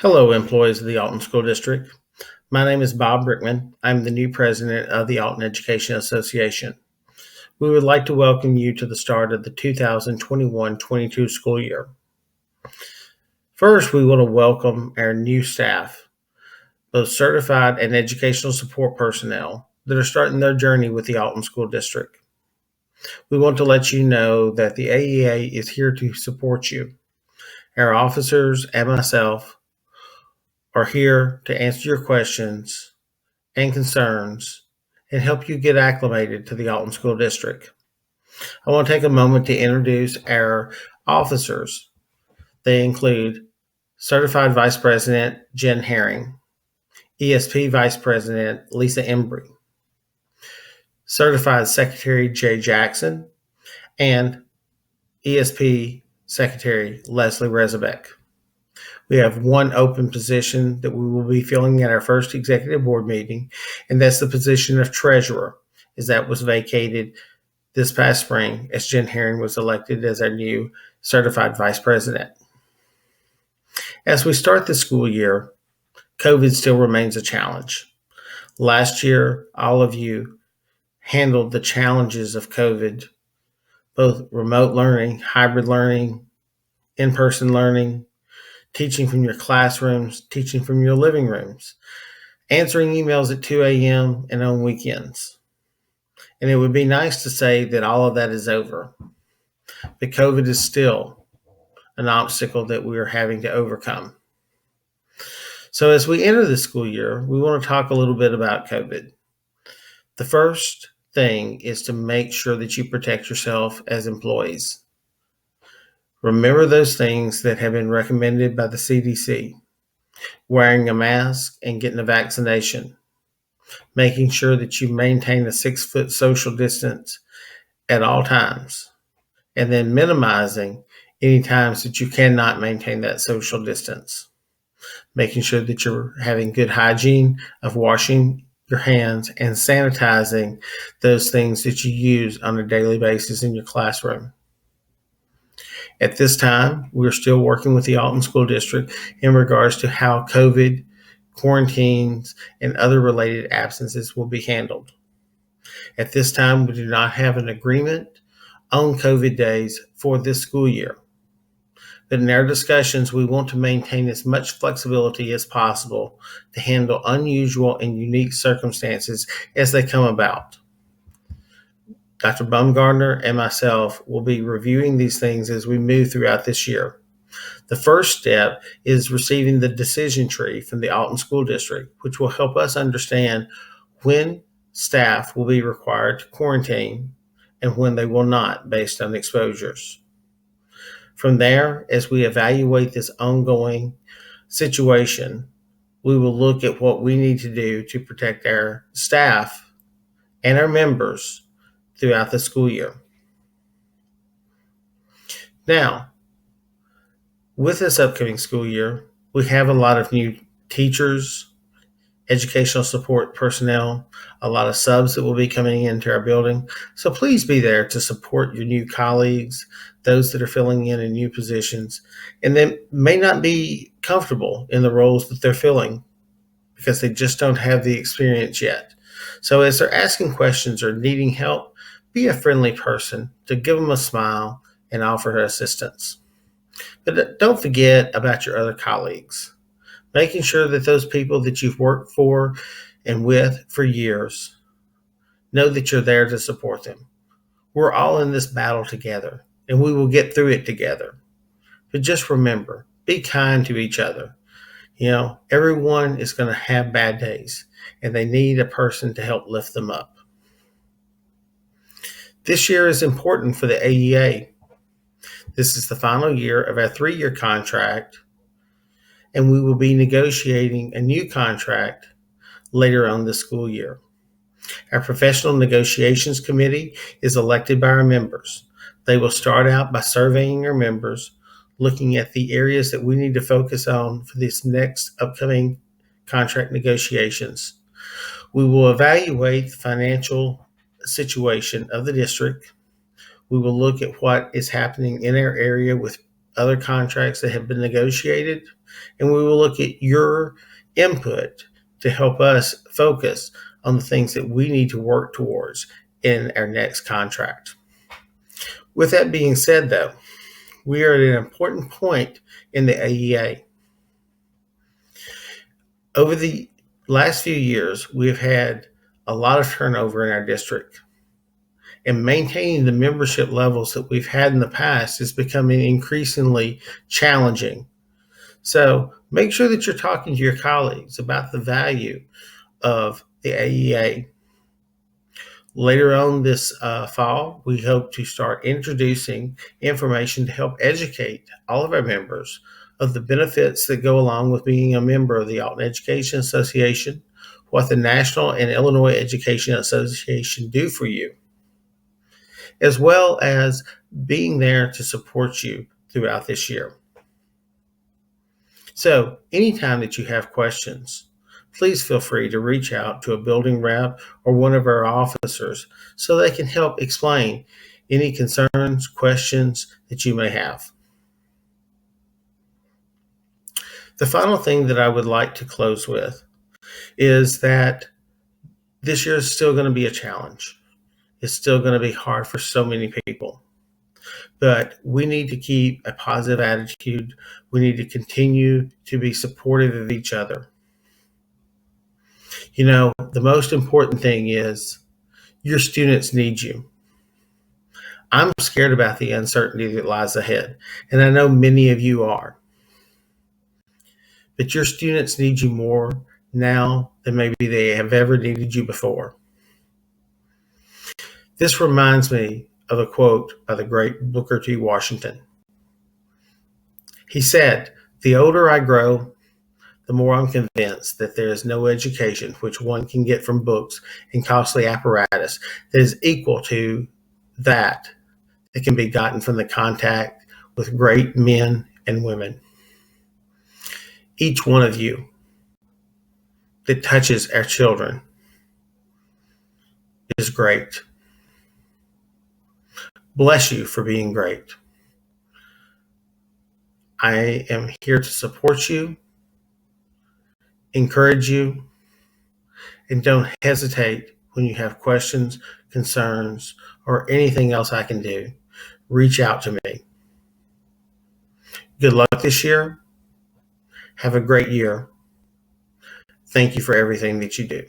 Hello, employees of the Alton School District. My name is Bob Brickman. I'm the new president of the Alton Education Association. We would like to welcome you to the start of the 2021-22 school year. First, we want to welcome our new staff, both certified and educational support personnel that are starting their journey with the Alton School District. We want to let you know that the AEA is here to support you. Our officers and myself are here to answer your questions and concerns and help you get acclimated to the Alton School District. I want to take a moment to introduce our officers. They include Certified Vice President Jen Herring, ESP Vice President Lisa Embry, Certified Secretary Jay Jackson, and ESP Secretary Leslie Rezabeck. We have one open position that we will be filling at our first executive board meeting, and that's the position of treasurer, as that was vacated this past spring as Jen Herring was elected as our new certified vice president. As we start the school year, COVID still remains a challenge. Last year, all of you handled the challenges of COVID, both remote learning, hybrid learning, in-person learning, teaching from your classrooms, teaching from your living rooms, answering emails at 2 a.m. and on weekends. And it would be nice to say that all of that is over, but COVID is still an obstacle that we are having to overcome. So as we enter the school year, we want to talk a little bit about COVID. The first thing is to make sure that you protect yourself as employees. Remember those things that have been recommended by the CDC: wearing a mask and getting a vaccination, making sure that you maintain a 6-foot social distance at all times, and then minimizing any times that you cannot maintain that social distance, making sure that you're having good hygiene of washing your hands and sanitizing those things that you use on a daily basis in your classroom. At this time, we're still working with the Alton School District in regards to how COVID, quarantines, and other related absences will be handled. At this time, we do not have an agreement on COVID days for this school year. But in our discussions, we want to maintain as much flexibility as possible to handle unusual and unique circumstances as they come about. Dr. Baumgartner and myself will be reviewing these things as we move throughout this year. The first step is receiving the decision tree from the Alton School District, which will help us understand when staff will be required to quarantine and when they will not, based on exposures. From there, as we evaluate this ongoing situation, we will look at what we need to do to protect our staff and our members throughout the school year. Now, with this upcoming school year, we have a lot of new teachers, educational support personnel, a lot of subs that will be coming into our building. So please be there to support your new colleagues, those that are filling in new positions, and they may not be comfortable in the roles that they're filling because they just don't have the experience yet. So as they're asking questions or needing help, be a friendly person to give them a smile and offer assistance. But don't forget about your other colleagues, making sure that those people that you've worked for and with for years know that you're there to support them. We're all in this battle together, and we will get through it together. But just remember, be kind to each other. Everyone is going to have bad days, and they need a person to help lift them up. This year is important for the AEA. This is the final year of our 3-year contract, and we will be negotiating a new contract later on this school year. Our professional negotiations committee is elected by our members. They will start out by surveying our members, looking at the areas that we need to focus on for this next upcoming contract negotiations. We will evaluate the financial situation of the district. We will look at what is happening in our area with other contracts that have been negotiated, and we will look at your input to help us focus on the things that we need to work towards in our next contract. With that being said, though, we are at an important point in the AEA. Over the last few years, we've had a lot of turnover in our district, and maintaining the membership levels that we've had in the past is becoming increasingly challenging. So make sure that you're talking to your colleagues about the value of the AEA. Later on this fall, we hope to start introducing information to help educate all of our members of the benefits that go along with being a member of the Alton Education Association, what the National and Illinois Education Association do for you, as well as being there to support you throughout this year. So anytime that you have questions, please feel free to reach out to a building rep or one of our officers so they can help explain any concerns, questions that you may have. The final thing that I would like to close with is that this year is still going to be a challenge. It's still going to be hard for so many people. But we need to keep a positive attitude. We need to continue to be supportive of each other. You know, the most important thing is your students need you. I'm scared about the uncertainty that lies ahead, and I know many of you are. But your students need you more now than maybe they have ever needed you before. This reminds me of a quote by the great Booker T. Washington. He said, "The older I grow, the more I'm convinced that there is no education which one can get from books and costly apparatus that is equal to that can be gotten from the contact with great men and women. Each one of you that touches our children is great. Bless you for being great. I am here to support you, encourage you, and don't hesitate when you have questions, concerns, or anything else I can do. Reach out to me. Good luck this year. Have a great year. Thank you for everything that you do."